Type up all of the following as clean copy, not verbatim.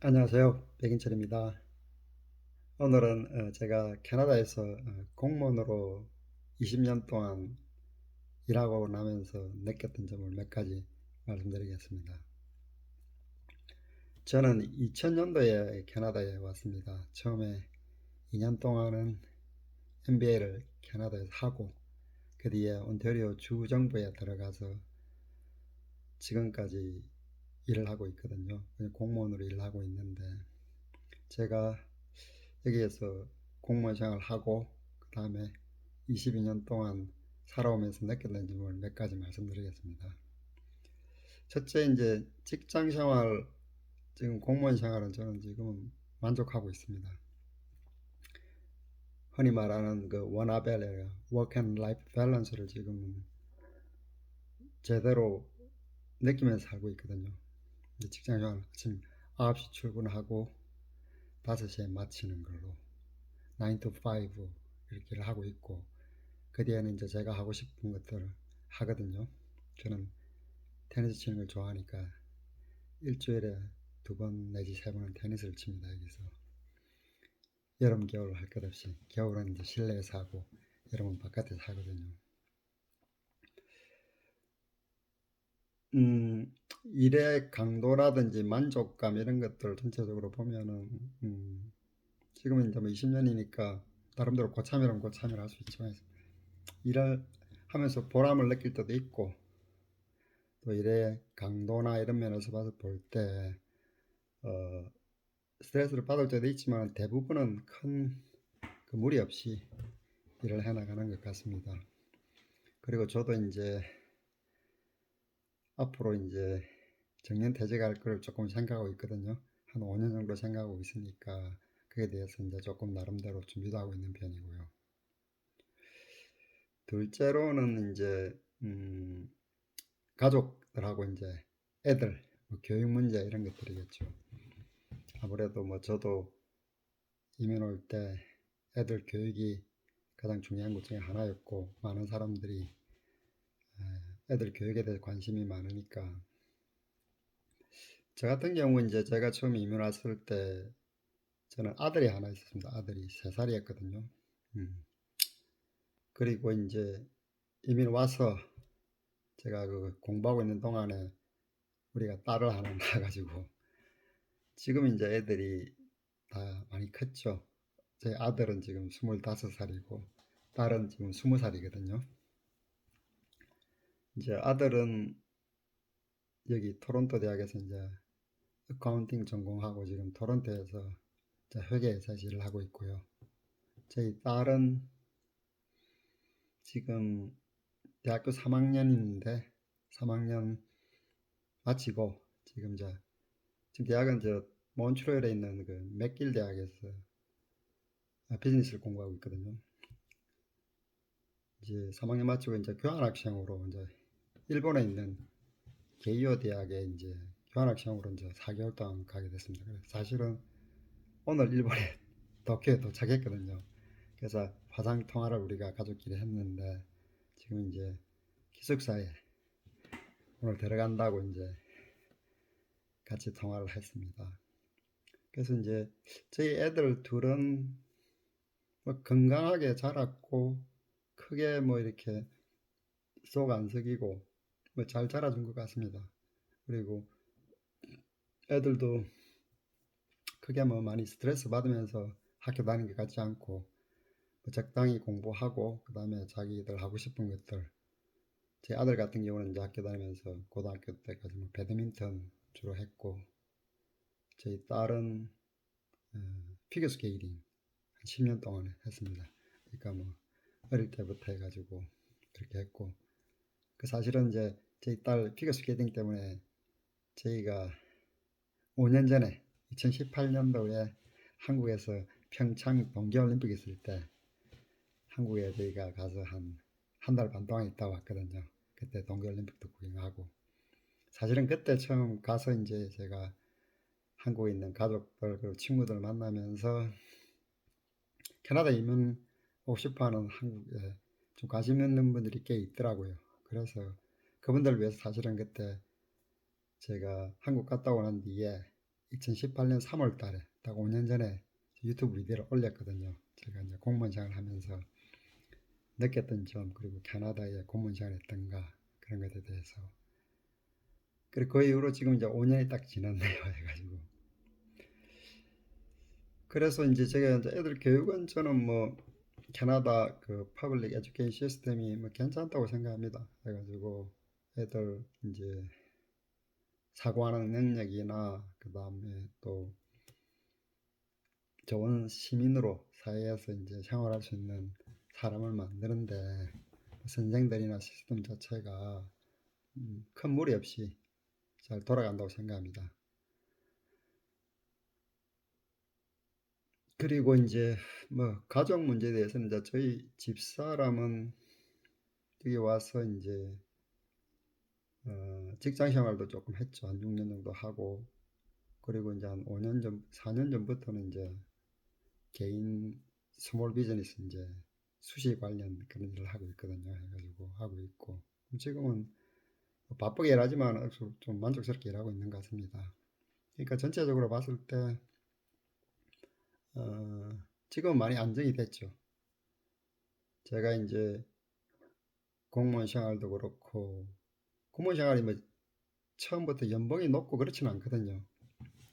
안녕하세요. 백인철입니다. 오늘은 제가 캐나다에서 공무원으로 20년 동안 일하고 나면서 느꼈던 점을 몇 가지 말씀드리겠습니다. 저는 2000년도에 캐나다에 왔습니다. 처음에 2년 동안은 MBA를 캐나다에서 하고 그 뒤에 온타리오 주정부에 들어가서 지금까지 일을 하고 있거든요. 공무원으로 일을 하고 있는데 제가 여기에서 공무원 생활을 하고 그 다음에 22년 동안 살아오면서 느꼈던 점을 몇 가지 말씀드리겠습니다. 첫째, 이제 직장 생활, 지금 공무원 생활은 저는 지금 만족하고 있습니다. 흔히 말하는 그 워나벨, 워크 앤 라이프 밸런스를 지금 제대로 느끼면서 살고 있거든요. 직장 생활 아침 9시 출근하고 5시에 마치는 걸로 9 to 5 이렇게 하고 있고, 그 뒤에는 이제 제가 하고 싶은 것들을 하거든요. 저는 테니스 치는 걸 좋아하니까 일주일에 2번 내지 3번은 테니스를 칩니다. 여기서 여름 겨울 할 것 없이 겨울은 이제 실내에서 하고 여름은 바깥에서 하거든요. 일의 강도라든지 만족감 이런 것들 전체적으로 보면은 지금은 이제 뭐 20년이니까 나름대로 고참이라면 고참이라 할 수 있지만 일을 하면서 보람을 느낄 때도 있고, 또 일의 강도나 이런 면에서 봐서 볼때 스트레스를 받을 때도 있지만 대부분은 큰 그 무리 없이 일을 해나가는 것 같습니다. 그리고 저도 이제 앞으로 이제 정년퇴직할 걸 조금 생각하고 있거든요. 한 5년 정도 생각하고 있으니까 그에 대해서 이제 조금 나름대로 준비도 하고 있는 편이고요. 둘째로는 이제 가족들하고 이제 애들 뭐 교육 문제 이런 것들이겠죠. 아무래도 뭐 저도 이민 올 때 애들 교육이 가장 중요한 것 중에 하나였고, 많은 사람들이 애들 교육에 대해 관심이 많으니까. 저 같은 경우 이제 제가 처음 이민 왔을 때 저는 아들이 하나 있었습니다. 아들이 3살이었거든요. 그리고 이제 이민 와서 제가 그 공부하고 있는 동안에 우리가 딸을 하나 낳아가지고 지금 이제 애들이 다 많이 컸죠. 제 아들은 지금 25살이고 딸은 지금 20살이거든요. 이제 아들은 여기 토론토 대학에서 이제 어카운팅 전공하고 지금 토론토에서 회계에서 일을 하고 있고요. 저희 딸은 지금 대학교 3학년인데 3학년 마치고 지금 대학은 몬트리올에 있는 그 맥길 대학에서 비즈니스를 공부하고 있거든요. 이제 3학년 마치고 이제 교환학생으로 이제 일본에 있는 게이오 대학에 이제 교환학생으로 이제 4개월 동안 가게 됐습니다. 그래서 사실은 오늘 일본에 도쿄에 도착했거든요. 그래서 화상 통화를 우리가 가족끼리 했는데 지금 이제 기숙사에 오늘 들어간다고 이제 같이 통화를 했습니다. 그래서 이제 저희 애들 둘은 뭐 건강하게 자랐고 크게 뭐 이렇게 속 안 썩이고 뭐 잘 자라준 것 같습니다. 그리고 애들도 크게 뭐 많이 스트레스 받으면서 학교 다니는 것 같지 않고 뭐 적당히 공부하고 그 다음에 자기들 하고 싶은 것들, 제 아들 같은 경우는 이제 학교 다니면서 고등학교 때까지 뭐 배드민턴 주로 했고, 저희 딸은 피겨스케이팅 한 10년 동안 했습니다. 그러니까 뭐 어릴 때부터 해가지고 그렇게 했고, 그 사실은 이제 저희 딸 피겨스케이팅 때문에 저희가 5년 전에 2018년도에 한국에서 평창 동계올림픽 있을 때 한국에 저희가 가서 한 달 반 동안 있다 왔거든요. 그때 동계올림픽도 구경하고, 사실은 그때 처음 가서 이제 제가 한국에 있는 가족들 그리고 친구들 만나면서 캐나다 이민 오고 싶어하는 한국에 좀 관심 있는 분들이 꽤 있더라고요. 그래서 그분들 위해서 사실은 그때 제가 한국 갔다 오는 뒤에 2018년 3월 달에 딱 5년 전에 유튜브 비디오를 올렸거든요. 제가 이제 공무원 생활을 하면서 느꼈던 점, 그리고 캐나다에 공무원 생활을 했던가 그런 것에 대해서. 그리고 그 이후로 지금 이제 5년이 딱 지났네요. 해가지고. 그래서 이제 제가 이제 애들 교육은 저는 뭐 캐나다 그 퍼블릭 에듀케이션 시스템이 뭐 괜찮다고 생각합니다. 해가지고 애들 이제 사고하는 능력이나 그 다음에 또 좋은 시민으로 사회에서 이제 생활할 수 있는 사람을 만드는데 선생들이나 시스템 자체가 큰 무리 없이 잘 돌아간다고 생각합니다. 그리고 이제 뭐 가족 문제에 대해서는 이제 저희 집사람은 여기 와서 이제 직장 생활도 조금 했죠. 한 6년 정도 하고, 그리고 이제 한 5년 전, 4년 전부터는 이제 개인 스몰 비즈니스 이제 수시 관련 그런 일을 하고 있거든요. 해가지고 하고 있고, 지금은 바쁘게 일하지만 좀 만족스럽게 일하고 있는 것 같습니다. 그러니까 전체적으로 봤을 때 지금은 많이 안정이 됐죠. 제가 이제 공무원 생활도 그렇고, 공무원 생활이 뭐 처음부터 연봉이 높고 그렇지는 않거든요.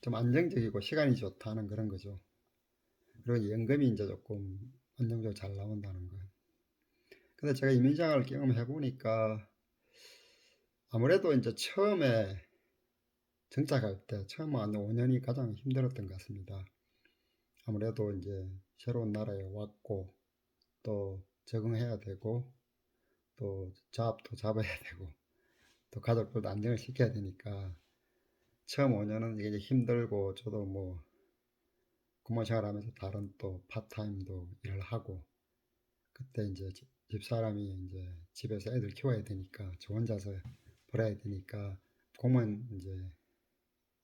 좀 안정적이고 시간이 좋다는 그런 거죠. 그리고 연금이 이제 조금 안정적으로 잘 나온다는 거. 근데 제가 이민생활을 경험해 보니까 아무래도 이제 처음에 정착할 때 처음 한 5년이 가장 힘들었던 것 같습니다. 아무래도 이제 새로운 나라에 왔고 또 적응해야 되고 또 잡도 잡아야 되고 또 가족들도 안정을 시켜야 되니까 처음 5년은 이게 힘들고, 저도 뭐 근무 생활하면서 다른 또 파타임도 일을 하고, 그때 이제 집사람이 이제 집에서 애들 키워야 되니까 저 혼자서 벌어야 되니까 공무원 이제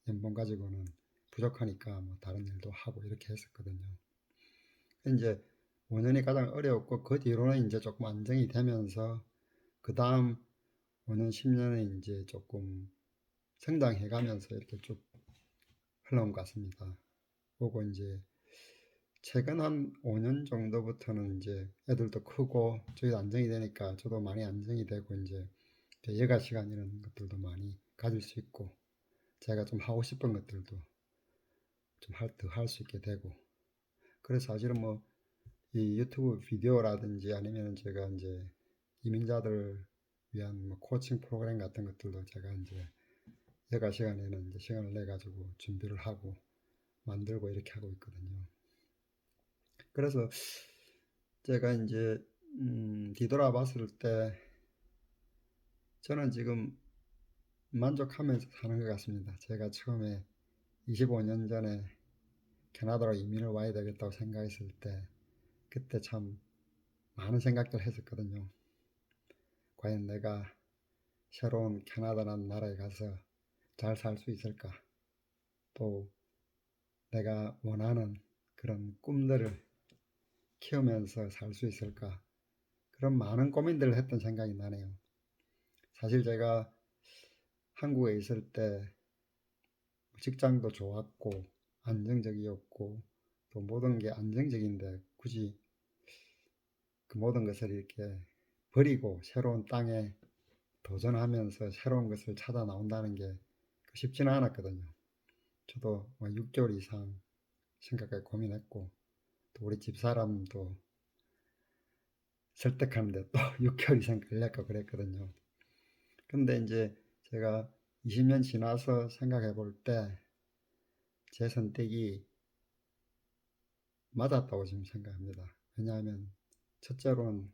연봉 가지고는 부족하니까 뭐 다른 일도 하고 이렇게 했었거든요. 이제 5년이 가장 어려웠고, 그 뒤로는 이제 조금 안정이 되면서 그 다음 5년 10년은 이제 조금 성장해 가면서 이렇게 쭉 흘러온 것 같습니다. 그리고 이제 최근 한 5년 정도부터는 이제 애들도 크고 저희도 안정이 되니까 저도 많이 안정이 되고, 이제 여가 시간 이런 것들도 많이 가질 수 있고, 제가 좀 하고 싶은 것들도 좀 더 할 수 있게 되고, 그래서 사실은 뭐 이 유튜브 비디오라든지 아니면 제가 이제 이민자들 위한 뭐 코칭 프로그램 같은 것들도 제가 이제 여가 시간에는 이제 시간을 내 가지고 준비를 하고 만들고 이렇게 하고 있거든요. 그래서 제가 이제 뒤돌아봤을 때 저는 지금 만족하면서 사는 것 같습니다. 제가 처음에 25년 전에 캐나다로 이민을 와야 되겠다고 생각했을 때 그때 참 많은 생각들을 했었거든요. 과연 내가 새로운 캐나다라는 나라에 가서 잘 살 수 있을까? 또 내가 원하는 그런 꿈들을 키우면서 살 수 있을까? 그런 많은 고민들을 했던 생각이 나네요. 사실 제가 한국에 있을 때 직장도 좋았고 안정적이었고 또 모든 게 안정적인데 굳이 그 모든 것을 이렇게 버리고 새로운 땅에 도전하면서 새로운 것을 찾아 나온다는 게 쉽지는 않았거든요. 저도 6개월 이상 생각하게 고민했고, 또 우리 집사람도 설득하는데 또 6개월 이상 걸렸고 그랬거든요. 근데 이제 제가 20년 지나서 생각해 볼 때 제 선택이 맞았다고 지금 생각합니다. 왜냐하면 첫째로는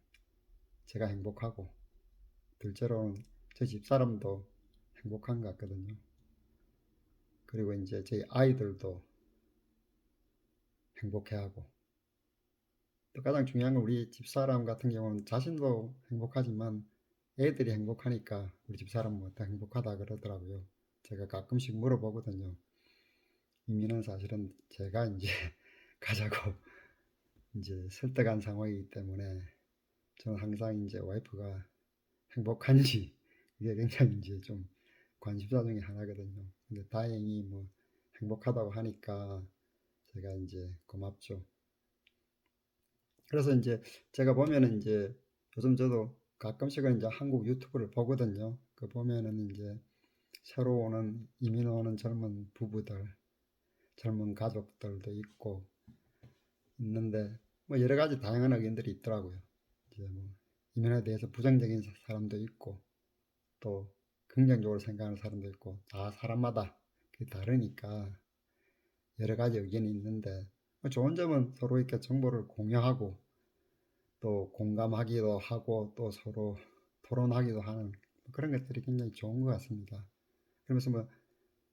제가 행복하고, 둘째로는 제 집사람도 행복한 것 같거든요. 그리고 이제 저희 아이들도 행복해하고, 또 가장 중요한 건 우리 집사람 같은 경우는 자신도 행복하지만 애들이 행복하니까 우리 집사람은 더 행복하다 그러더라고요. 제가 가끔씩 물어보거든요. 이민은 사실은 제가 이제 가자고 이제 설득한 상황이기 때문에 저는 항상 이제 와이프가 행복한지 이게 굉장히 이제 좀 관심사 중에 하나거든요. 근데 다행히 뭐 행복하다고 하니까 제가 이제 고맙죠. 그래서 이제 제가 보면은 이제 요즘 저도 가끔씩은 이제 한국 유튜브를 보거든요. 그 보면은 이제 새로 오는 이민 오는 젊은 부부들, 젊은 가족들도 있고 있는데 뭐 여러 가지 다양한 의견들이 있더라고요. 이제 뭐 이민에 대해서 부정적인 사람도 있고 또 긍정적으로 생각하는 사람도 있고 다 사람마다 다르니까 여러 가지 의견이 있는데 뭐 좋은 점은 서로 이렇게 정보를 공유하고 또 공감하기도 하고 또 서로 토론하기도 하는 그런 것들이 굉장히 좋은 것 같습니다. 그러면서 뭐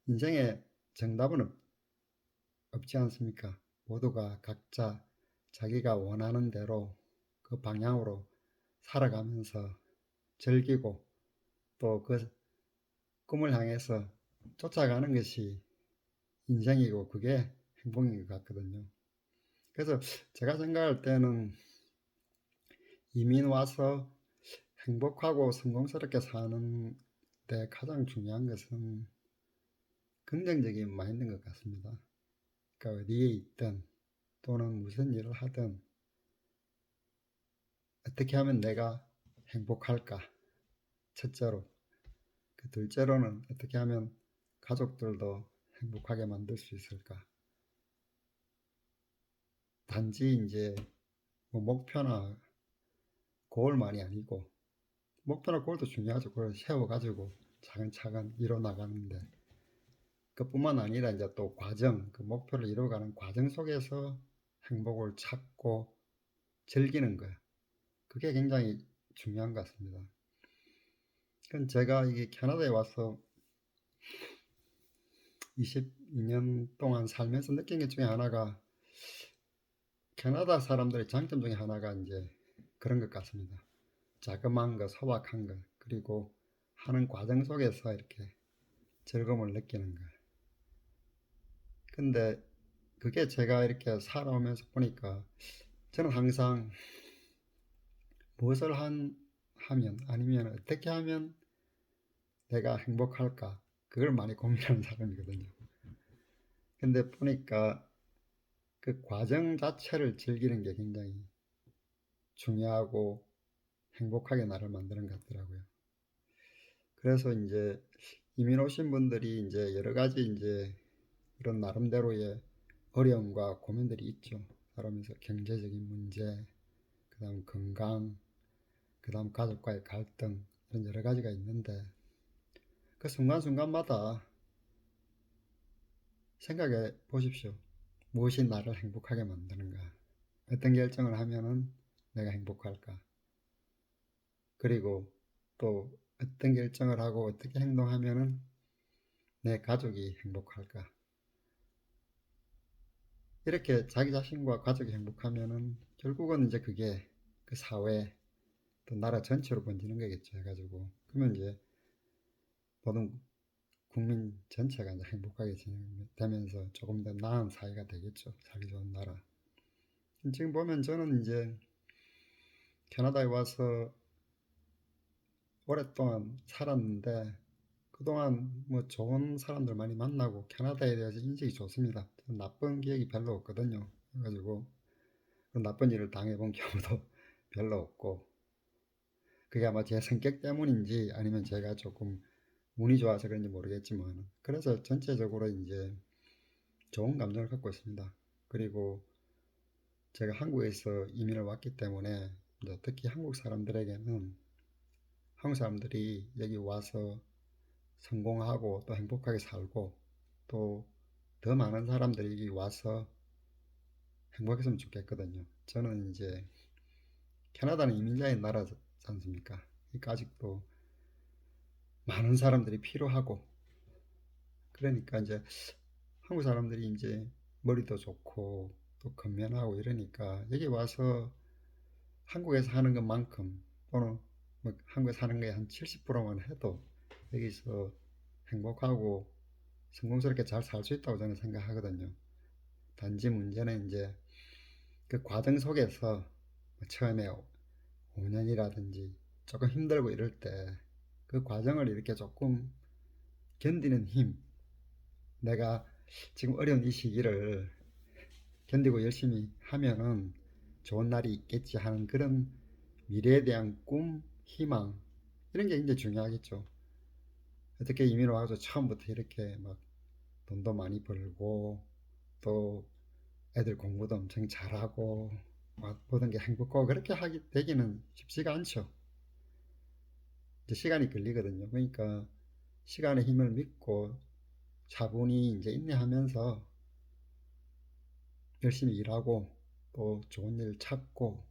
인생에 정답은 없지 않습니까? 모두가 각자 자기가 원하는 대로 그 방향으로 살아가면서 즐기고 또 그 꿈을 향해서 쫓아가는 것이 인생이고 그게 행복인 것 같거든요. 그래서 제가 생각할 때는 이민 와서 행복하고 성공스럽게 사는 데 가장 중요한 것은 긍정적인 마인드인 것 같습니다. 그러니까 어디에 있든 또는 무슨 일을 하든 어떻게 하면 내가 행복할까? 첫째로. 그 둘째로는 어떻게 하면 가족들도 행복하게 만들 수 있을까? 단지 이제 뭐 목표나 고울만이 아니고 목표나 고울도 중요하죠. 그걸 세워가지고 차근차근 이뤄 나가는데 그뿐만 아니라 이제 또 과정, 그 목표를 이루어가는 과정 속에서 행복을 찾고 즐기는 거야. 그게 굉장히 중요한 것 같습니다. 그건 제가 이게 캐나다에 와서 22년 동안 살면서 느낀 것 중에 하나가 캐나다 사람들의 장점 중에 하나가 이제 그런 것 같습니다. 자그마한 거, 소박한 거, 그리고 하는 과정 속에서 이렇게 즐거움을 느끼는 거. 근데 그게 제가 이렇게 살아오면서 보니까 저는 항상 무엇을 하면 아니면 어떻게 하면 내가 행복할까 그걸 많이 고민하는 사람이거든요. 근데 보니까 그 과정 자체를 즐기는 게 굉장히 중요하고 행복하게 나를 만드는 것 같더라고요. 그래서 이제 이민 오신 분들이 이제 여러 가지 이제 그런 나름대로의 어려움과 고민들이 있죠. 살아면서 경제적인 문제, 그 다음 건강, 그 다음 가족과의 갈등, 이런 여러 가지가 있는데 그 순간순간마다 생각해 보십시오. 무엇이 나를 행복하게 만드는가? 어떤 결정을 하면은 내가 행복할까? 그리고 또 어떤 결정을 하고 어떻게 행동하면은 내 가족이 행복할까? 이렇게 자기 자신과 가족이 행복하면은 결국은 이제 그게 그 사회 또 나라 전체로 번지는 거겠죠. 해가지고 그러면 이제 모든 국민 전체가 이제 행복하게 진행되면서 조금 더 나은 사회가 되겠죠. 살기 좋은 나라. 지금 보면 저는 이제 캐나다에 와서 오랫동안 살았는데 그동안 뭐 좋은 사람들 많이 만나고 캐나다에 대해서 인식이 좋습니다. 나쁜 기억이 별로 없거든요. 그래가지고 나쁜 일을 당해본 경우도 별로 없고 그게 아마 제 성격 때문인지 아니면 제가 조금 운이 좋아서 그런지 모르겠지만 그래서 전체적으로 이제 좋은 감정을 갖고 있습니다. 그리고 제가 한국에서 이민을 왔기 때문에 특히 한국 사람들에게는 한국 사람들이 여기 와서 성공하고 또 행복하게 살고 또 더 많은 사람들이 여기 와서 행복했으면 좋겠거든요. 저는 이제 캐나다는 이민자의 나라지 않습니까? 그러니까 아직도 많은 사람들이 필요하고 그러니까 이제 한국 사람들이 이제 머리도 좋고 또 건면하고 이러니까 여기 와서 한국에서 하는 것만큼 또는 뭐 한국에서 하는 거에 한 70%만 해도 여기서 행복하고 성공스럽게 잘 살 수 있다고 저는 생각하거든요. 단지 문제는 이제 그 과정 속에서 처음에 5년이라든지 조금 힘들고 이럴 때 그 과정을 이렇게 조금 견디는 힘, 내가 지금 어려운 이 시기를 견디고 열심히 하면은 좋은 날이 있겠지 하는 그런 미래에 대한 꿈, 희망 이런 게 굉장히 중요하겠죠. 어떻게 이민을 와서 처음부터 이렇게 막 돈도 많이 벌고 또 애들 공부도 엄청 잘하고 막 모든 게 행복하고 그렇게 하기 되기는 쉽지가 않죠. 이제 시간이 걸리거든요. 그러니까 시간의 힘을 믿고 차분히 이제 인내하면서 열심히 일하고 또 좋은 일 찾고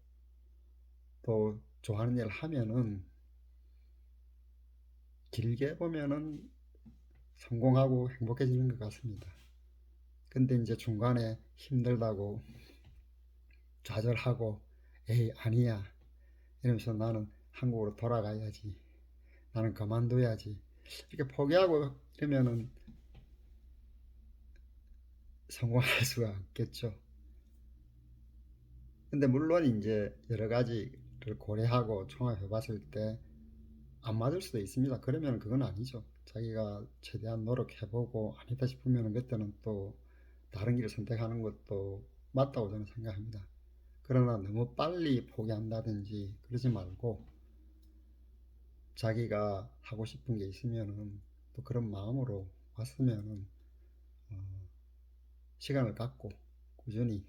또 좋아하는 일 하면은 길게 보면은 성공하고 행복해지는 것 같습니다. 근데 이제 중간에 힘들다고 좌절하고 에이 아니야 이러면서 나는 한국으로 돌아가야지 나는 그만둬야지 이렇게 포기하고 이러면은 성공할 수가 없겠죠. 근데 물론 이제 여러 가지를 고려하고 종합해 봤을 때 안 맞을 수도 있습니다. 그러면 그건 아니죠. 자기가 최대한 노력해보고 아니다 싶으면 그때는 또 다른 길을 선택하는 것도 맞다고 저는 생각합니다. 그러나 너무 빨리 포기한다든지 그러지 말고 자기가 하고 싶은 게 있으면은 또 그런 마음으로 왔으면은 시간을 갖고 꾸준히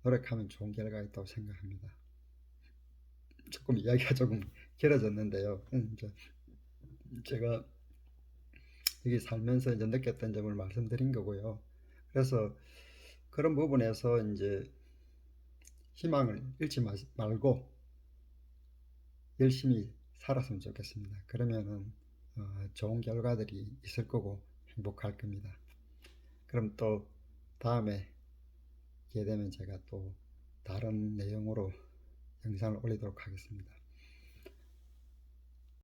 노력하면 좋은 결과가 있다고 생각합니다. 조금 이야기가 조금 길어졌는데요. 이제 제가 여기 살면서 이제 느꼈던 점을 말씀드린 거고요. 그래서 그런 부분에서 이제 희망을 잃지 말고 열심히 살았으면 좋겠습니다. 그러면은 좋은 결과들이 있을 거고 행복할 겁니다. 그럼 또 다음에 기회 되면 제가 또 다른 내용으로 영상을 올리도록 하겠습니다.